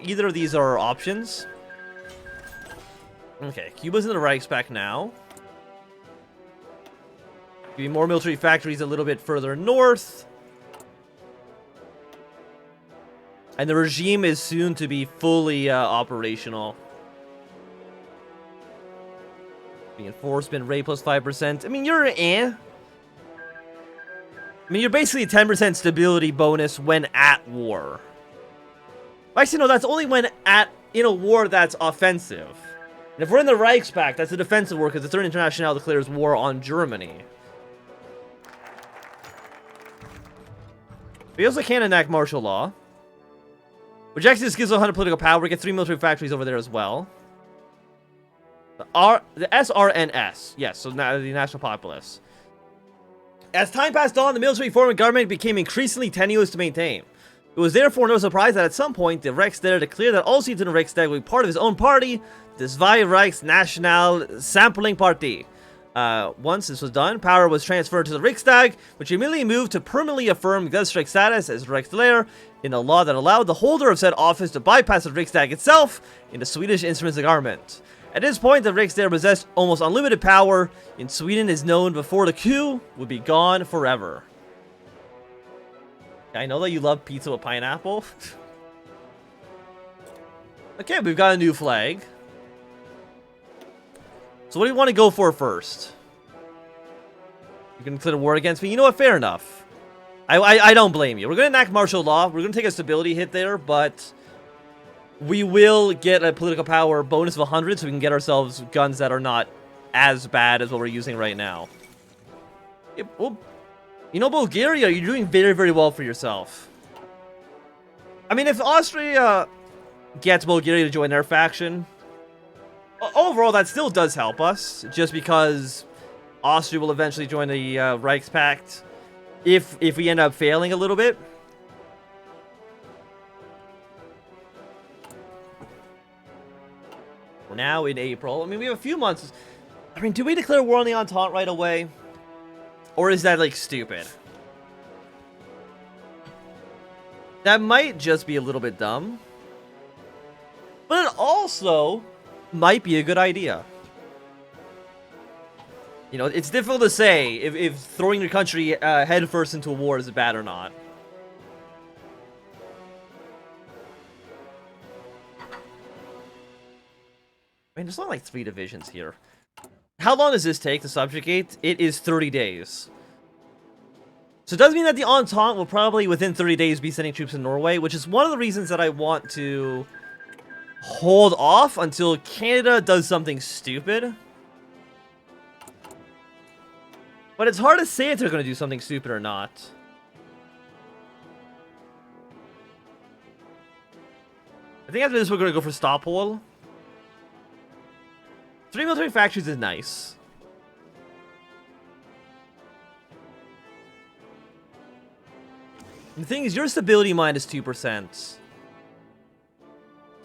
either of these are options. Okay, Cuba's in the Reichspakt now. Give you more military factories a little bit further north. And the regime is soon to be fully operational. The enforcement rate plus 5%. I mean, you're I mean, you're basically a 10% stability bonus when at war. Actually, no, that's only when in a war that's offensive. And if we're in the Reichspakt, that's a defensive war because the Third International declares war on Germany. We also can enact martial law, which actually just gives 100 political power. We get 3 military factories over there as well. The SRNS, yes, so now the National Populace. As time passed on, the military form of government became increasingly tenuous to maintain. It was therefore no surprise that at some point the Reichstag declared that all seats in the Reichstag would be part of his own party, the Zwei Reichsnational Sampling Party. Once this was done, power was transferred to the Riksdag, which immediately moved to permanently affirm Gustreich status as Reichslehr in a law that allowed the holder of said office to bypass the Riksdag itself into Swedish instruments of government. At this point, the Riksdag possessed almost unlimited power. In Sweden, is known before the coup would be gone forever. I know that you love pizza with pineapple. Okay, we've got a new flag. So what do you want to go for first? You can declare war against me? You know what? Fair enough. I don't blame you. We're going to enact martial law. We're going to take a stability hit there, but we will get a political power bonus of 100 so we can get ourselves guns that are not as bad as what we're using right now. Yeah, well, you know, Bulgaria, you're doing very, very well for yourself. I mean, if Austria gets Bulgaria to join their faction, overall, that still does help us, just because Austria will eventually join the Reichspakt if we end up failing a little bit. We're now in April. I mean, we have a few months. I mean, do we declare war on the Entente right away? Or is that, like, stupid? That might just be a little bit dumb. But it also might be a good idea. You know, it's difficult to say if throwing your country headfirst into a war is bad or not. I mean, there's only like 3 divisions here. How long does this take to subjugate? It is 30 days. So it does mean that the Entente will probably within 30 days be sending troops in Norway, which is one of the reasons that I want to hold off until Canada does something stupid. But it's hard to say if they're going to do something stupid or not. I think after this we're going to go for Stoppole. 3 military factories is nice. The thing is, your stability mine is 2%.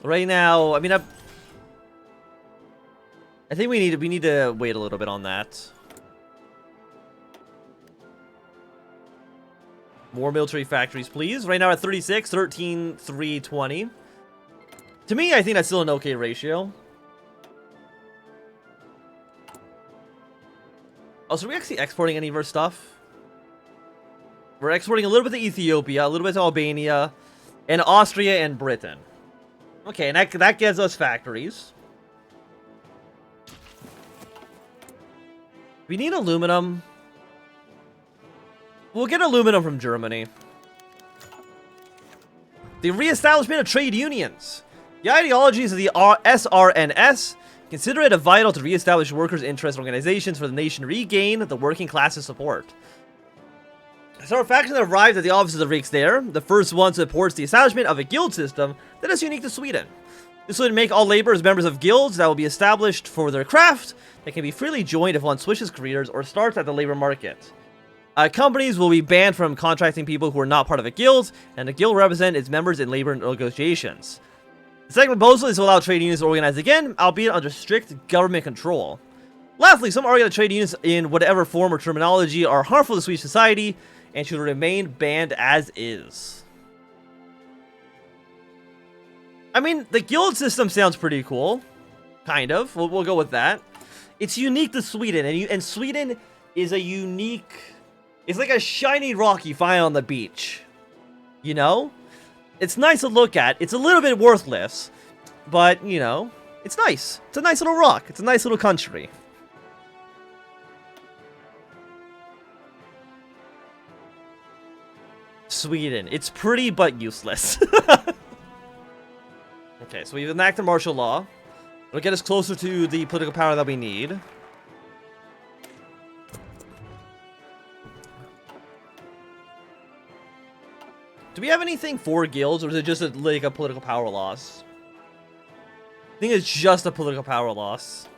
Right now, I mean, I think we need to wait a little bit on that. More military factories, please. Right now at 36, 13, 3, 20. To me, I think that's still an okay ratio. Oh, so are we actually exporting any of our stuff? We're exporting a little bit to Ethiopia, a little bit to Albania, and Austria and Britain. Okay, and that gives us factories. We need aluminum. We'll get aluminum from Germany. The re-establishment of trade unions. The ideologies of the SRNS consider it vital to re-establish workers' interest organizations for the nation to regain the working class's support. So our faction that arrived at the offices of Riksdag, the first one supports the establishment of a guild system that is unique to Sweden. This would make all laborers members of guilds that will be established for their craft that can be freely joined if one switches careers or starts at the labor market. Companies will be banned from contracting people who are not part of a guild, and the guild will represent its members in labor negotiations. The second proposal is to allow trade unions to organize again, albeit under strict government control. Lastly, some argue that trade unions in whatever form or terminology are harmful to Swedish society and should remain banned as is. I mean, the guild system sounds pretty cool. Kind of. We'll go with that. It's unique to Sweden, and Sweden is a unique... It's like a shiny rock you find on the beach. You know? It's nice to look at. It's a little bit worthless. But, you know, it's nice. It's a nice little rock. It's a nice little country. Sweden. It's pretty, but useless. Okay, so we've enacted martial law. It'll get us closer to the political power that we need. Do we have anything for guilds, or is it just like a political power loss? I think it's just a political power loss.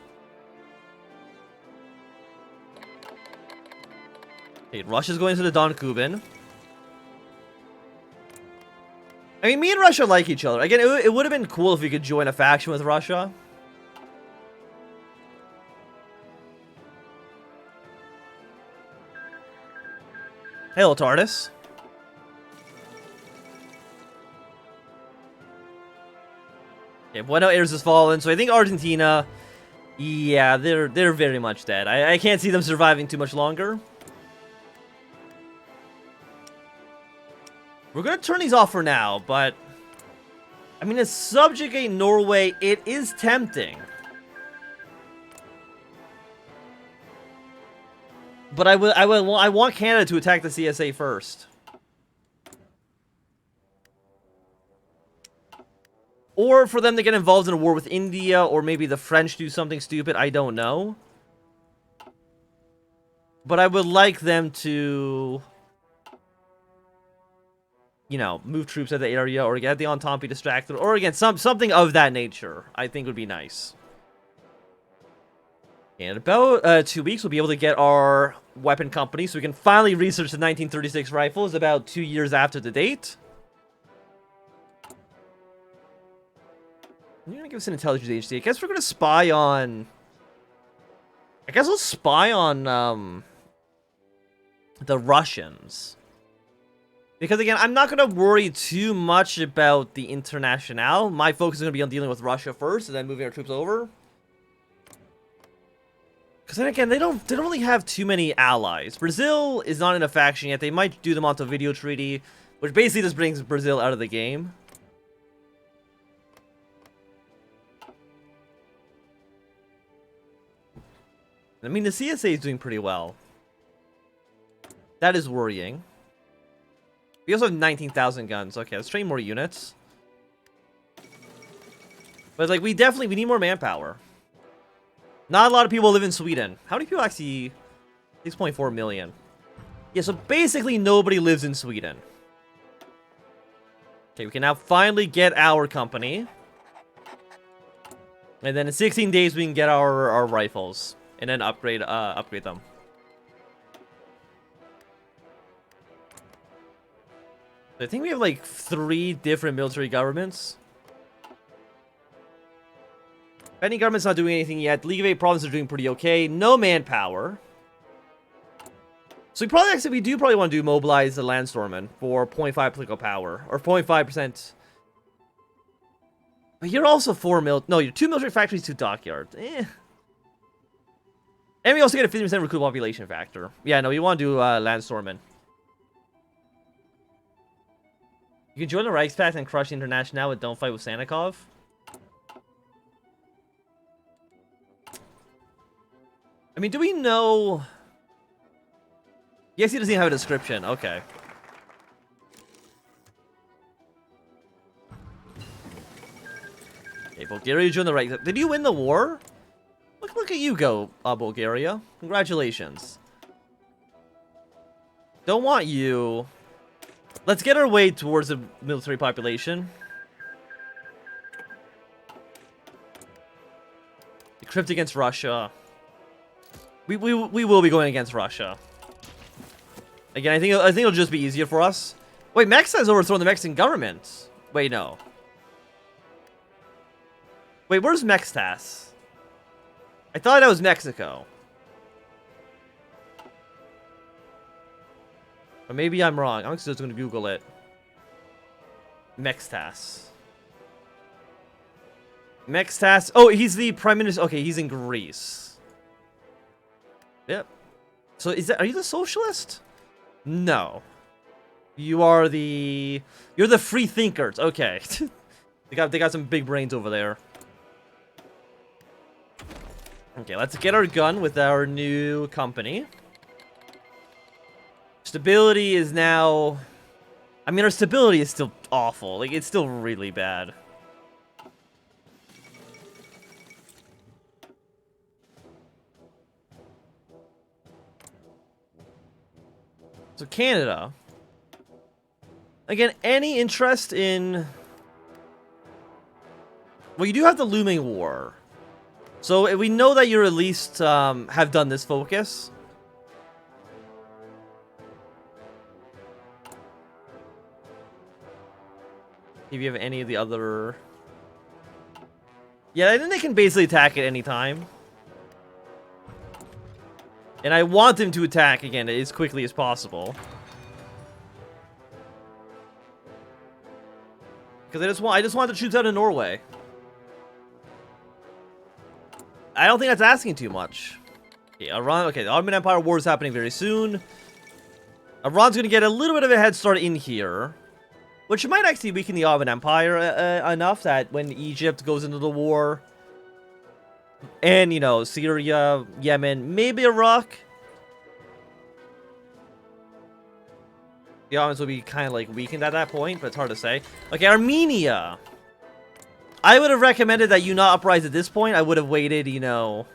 Okay, Russia's going to the Don Kuban. I mean, me and Russia like each other. Again, it would have been cool if we could join a faction with Russia. Hello, TARDIS. Okay, Buenos Aires has fallen, so I think Argentina... Yeah, they're very much dead. I can't see them surviving too much longer. We're gonna turn these off for now, but... I mean, to subjugate Norway, it is tempting. But I want Canada to attack the CSA first. Or for them to get involved in a war with India, or maybe the French do something stupid, I don't know. But I would like them to... You know, move troops out of the area, or get the Entente distracted, or again, something of that nature, I think would be nice. In about 2 weeks, we'll be able to get our weapon company, so we can finally research the 1936 rifle. It's about 2 years after the date. You're gonna give us an intelligence agency. I guess we're gonna spy on... I guess we'll spy on, the Russians. Because, again, I'm not going to worry too much about the Internationale. My focus is going to be on dealing with Russia first, and then moving our troops over. Because then again, they don't really have too many allies. Brazil is not in a faction yet. They might do the Montevideo Treaty, which basically just brings Brazil out of the game. I mean, the CSA is doing pretty well. That is worrying. We also have 19,000 guns. Okay, let's train more units. But, like, we need more manpower. Not a lot of people live in Sweden. How many people actually... 6.4 million. Yeah, so basically nobody lives in Sweden. Okay, we can now finally get our company. And then in 16 days we can get our rifles. And then upgrade them. I think we have like 3 different military governments. Any government's not doing anything yet. League of 8 provinces are doing pretty okay. No manpower. So we do probably want to mobilize the Landstormen for 0.5 political power. Or 0.5%. But you're also 4 no, you're 2 military factories, 2 dockyards. And we also get a 50% recruit population factor. Yeah, no, you want to do Landstormen. You can join the Reichspakt and crush the Internationale, but don't fight with Sanikov. I mean, do we know... Yes, he doesn't even have a description. Okay. Okay, Bulgaria joined the Reichspakt. Did you win the war? Look at you go, Bulgaria. Congratulations. Don't want you... Let's get our way towards the military population. Decrypt against Russia. We will be going against Russia. Again, I think it'll just be easier for us. Wait, Mexico has overthrown the Mexican government. Wait, no. Wait, where's Mextas? I thought that was Mexico. Or maybe I'm wrong. I'm just going to Google it. Mextas. Mextas. Oh, he's the prime minister. Okay, he's in Greece. Yep. So are you the socialist? No. You're the free thinkers. Okay. they got some big brains over there. Okay, let's get our gun with our new company. Stability is now... I mean, our stability is still awful. Like, it's still really bad. So, Canada. Again, any interest in... Well, you do have the looming war. So, we know that you at least have done this focus. If you have any of the other... Yeah, I think they can basically attack at any time. And I want them to attack again as quickly as possible. Because I just want the troops out of Norway. I don't think that's asking too much. Okay, Iran. Okay, the Ottoman Empire war is happening very soon. Iran's going to get a little bit of a head start in here, which might actually weaken the Ottoman Empire enough that when Egypt goes into the war, and, you know, Syria, Yemen, maybe Iraq, the Ottomans will be kind of, like, weakened at that point, but it's hard to say. Okay, Armenia. I would have recommended that you not uprise at this point. I would have waited, you know,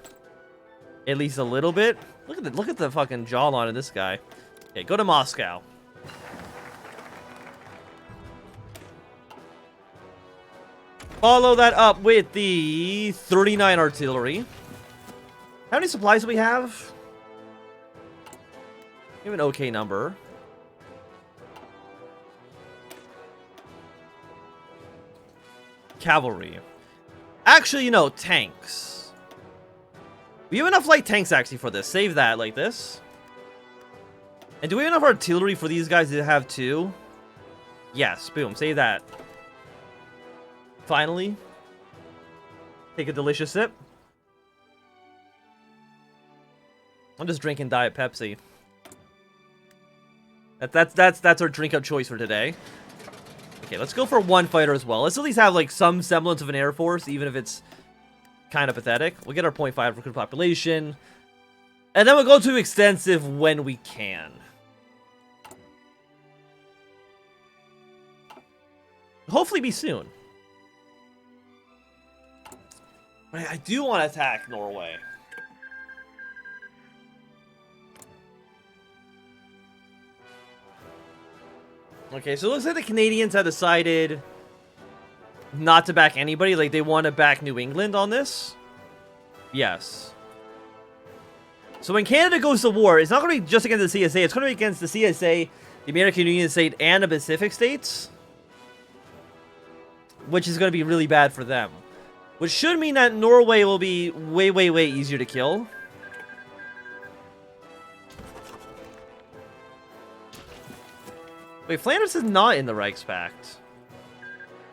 at least a little bit. Look at the fucking jawline of this guy. Okay, go to Moscow. Follow that up with the 39 artillery. How many supplies do we have? We have an okay number. Cavalry. Actually, you know, tanks. We have enough light tanks actually for this. Save that like this. And do we have enough artillery for these guys to have too? Yes, boom, save that. Finally. Take a delicious sip. I'm just drinking Diet Pepsi. That's our drink of choice for today. Okay, let's go for one fighter as well. Let's at least have, like, some semblance of an air force, even if it's kind of pathetic. We'll get our 0.5 recruit population. And then we'll go to extensive when we can. Hopefully be soon. But I do want to attack Norway. Okay, so it looks like the Canadians have decided not to back anybody. Like, they want to back New England on this. Yes. So when Canada goes to war, it's not going to be just against the CSA. It's going to be against the CSA, the American Union State, and the Pacific States. Which is going to be really bad for them. Which should mean that Norway will be way, way, way easier to kill. Wait, Flanders is not in the Reichspakt.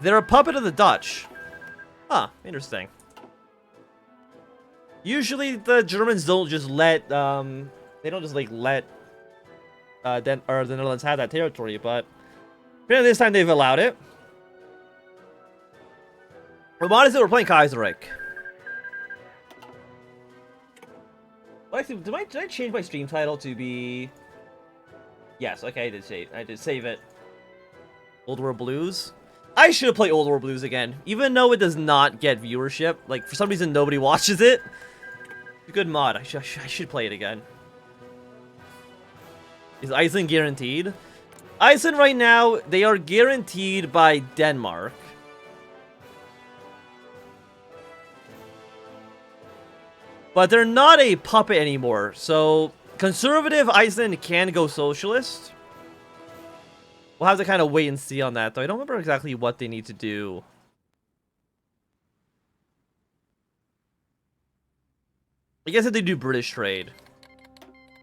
They're a puppet of the Dutch. Huh, interesting. Usually the Germans don't just let, they don't just, like, let, the Netherlands have that territory, but apparently this time they've allowed it. Well, honestly, we're playing Kaiserreich. Well, actually, did I change my stream title to be... Yes, okay, I did save it. Old World Blues. I should play Old World Blues again, even though it does not get viewership. Like, for some reason, nobody watches it. It's a good mod. I should play it again. Is Iceland guaranteed? Iceland right now, they are guaranteed by Denmark. But they're not a puppet anymore, so conservative Iceland can go socialist. We'll have to kind of wait and see on that, though. I don't remember exactly what they need to do. I guess if they do British trade.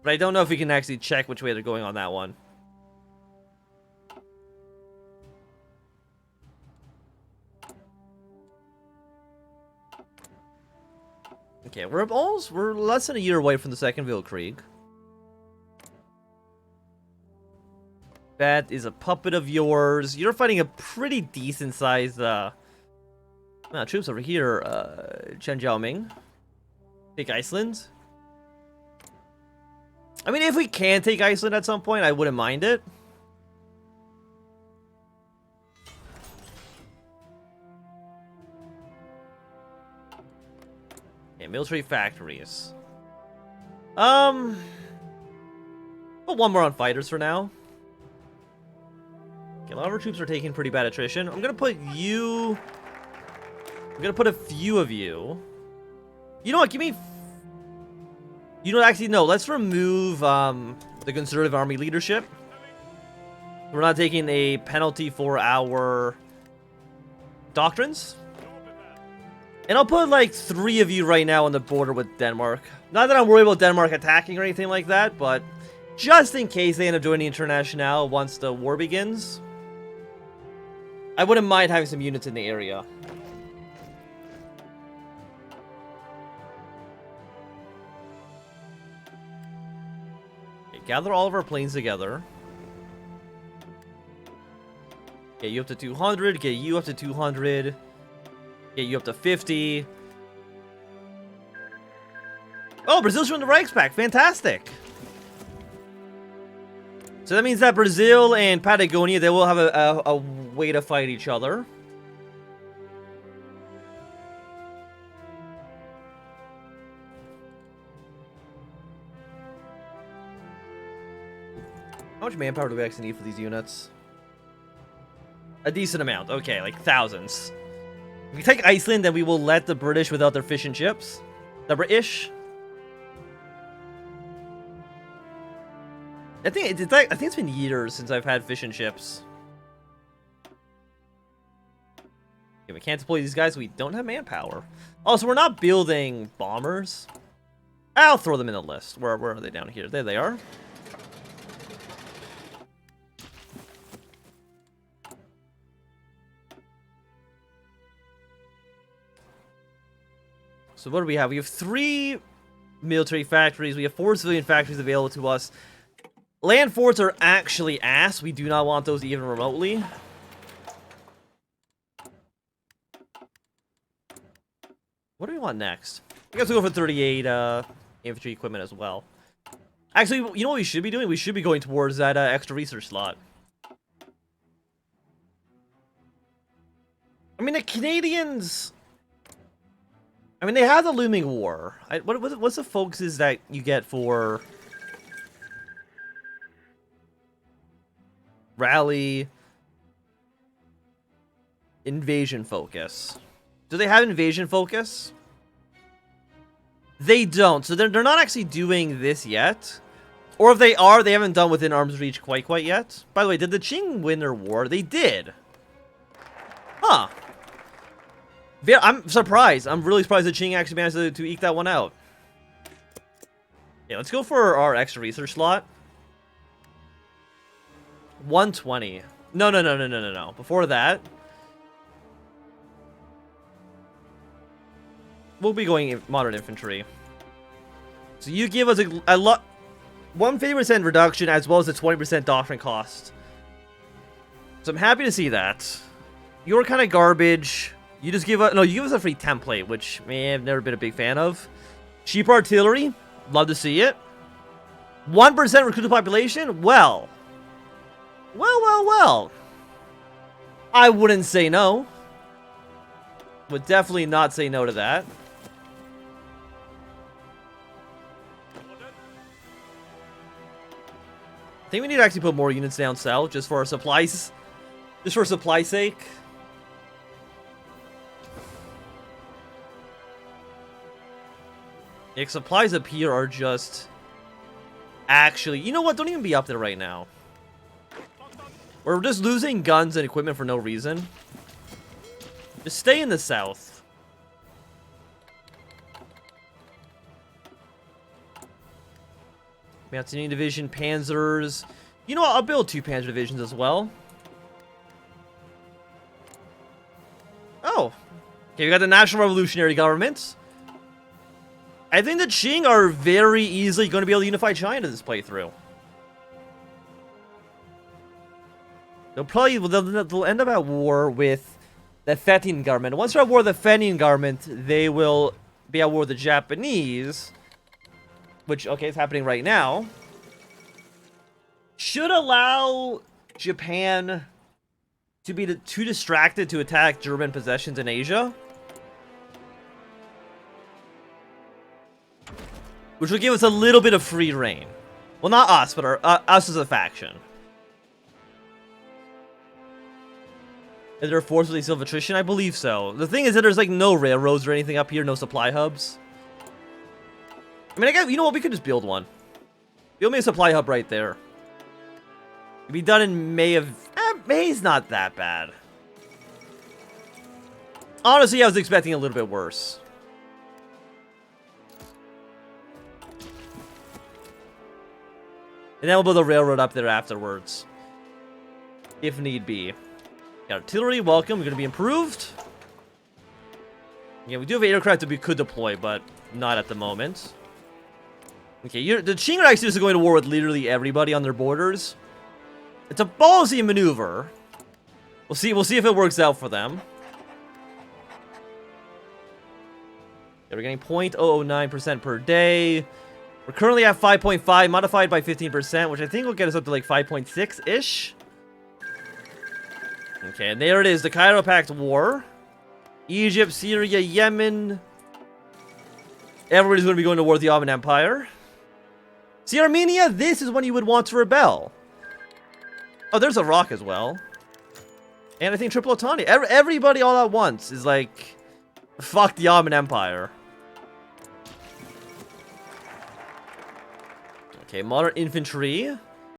But I don't know if we can actually check which way they're going on that one. Okay, we're less than a year away from the Second Weltkrieg. That is a puppet of yours. You're fighting a pretty decent sized troops over here. Chen Jiaoming. Take Iceland. I mean, if we can take Iceland at some point, I wouldn't mind it. Okay, military factories. Put one more on fighters for now. Okay, a lot of our troops are taking pretty bad attrition. I'm gonna put you... I'm gonna put a few of you. You know what, give me... You know, actually, no, let's remove, the conservative army leadership. We're not taking a penalty for our doctrines. And I'll put, like, 3 of you right now on the border with Denmark. Not that I'm worried about Denmark attacking or anything like that, but just in case they end up joining the Internationale once the war begins, I wouldn't mind having some units in the area. Okay, gather all of our planes together. Get you up to 200, get you up to 200. Get you up to 50. Oh, Brazil's from the Reichspakt. Fantastic. So that means that Brazil and Patagonia, they will have a way to fight each other. How much manpower do we actually need for these units? A decent amount. Okay, like thousands. If we take Iceland, then we will let the British without their fish and chips. The British. I think it's been years since I've had fish and chips. Okay, we can't deploy these guys. We don't have manpower. Oh, so we're not building bombers. I'll throw them in the list. Where are they down here? There they are. So what do we have? We have 3 military factories. We have 4 civilian factories available to us. Land forts are actually ass. We do not want those even remotely. What do we want next? I guess we'll go for 38 infantry equipment as well. Actually, you know what we should be doing? We should be going towards that extra research slot. I mean, the Canadians... I mean, they have the looming war. What's the focuses that you get for rally, invasion focus? Do they have invasion focus? They don't. So they're not actually doing this yet. Or if they are, they haven't done within arm's reach quite yet. By the way, did the Qing win their war? They did. Huh. Yeah, I'm surprised. I'm really surprised that Qing actually managed to eke that one out. Yeah, let's go for our extra research slot. 120. No. Before that, we'll be going in modern infantry. So you give us a lot, 150% reduction as well as a 20% doctrine cost. So I'm happy to see that. You're kind of garbage. You just give us... No, you give us a free template, which, man, I've never been a big fan of. Cheap artillery. Love to see it. 1% recruited population? Well. I wouldn't say no. Would definitely not say no to that. I think we need to actually put more units down south, just for our supplies. Just for supply sake. Yeah, supplies up here are just... Actually, you know what? Don't even be up there right now. We're just losing guns and equipment for no reason. Just stay in the south. Mountaineering Division, Panzers. You know what? I'll build 2 Panzer Divisions as well. Oh. Okay, we got the National Revolutionary Government. I think the Qing are very easily going to be able to unify China this playthrough. They'll end up at war with the Fettin government. Once they're at war with the Fettin government, they will be at war with the Japanese, which, okay, is happening right now. Should allow Japan to be too distracted to attack German possessions in Asia, which will give us a little bit of free reign. Well, not us, but us as a faction. Is there a force with a attrition? I believe so. The thing is that there's like no railroads or anything up here, no supply hubs. I mean, I guess, you know what? We could just build one. Build me a supply hub right there. It'd be done in May of... May's not that bad. Honestly, I was expecting a little bit worse. And then we'll build a railroad up there afterwards. If need be. Artillery, welcome. We're going to be improved. Yeah, we do have aircraft that we could deploy, but not at the moment. Okay, the Qing are actually just going to war with literally everybody on their borders. It's a ballsy maneuver. We'll see if it works out for them. Yeah, we're getting 0.009% per day. We're currently at 5.5, modified by 15%, which I think will get us up to like 5.6-ish. Okay, and there it is, the Cairo Pact War. Egypt, Syria, Yemen. Everybody's going to be going to war with the Ottoman Empire. See, Armenia, this is when you would want to rebel. Oh, there's Iraq as well. And I think Triple Otani. Everybody all at once is like, fuck the Ottoman Empire. Okay, modern infantry.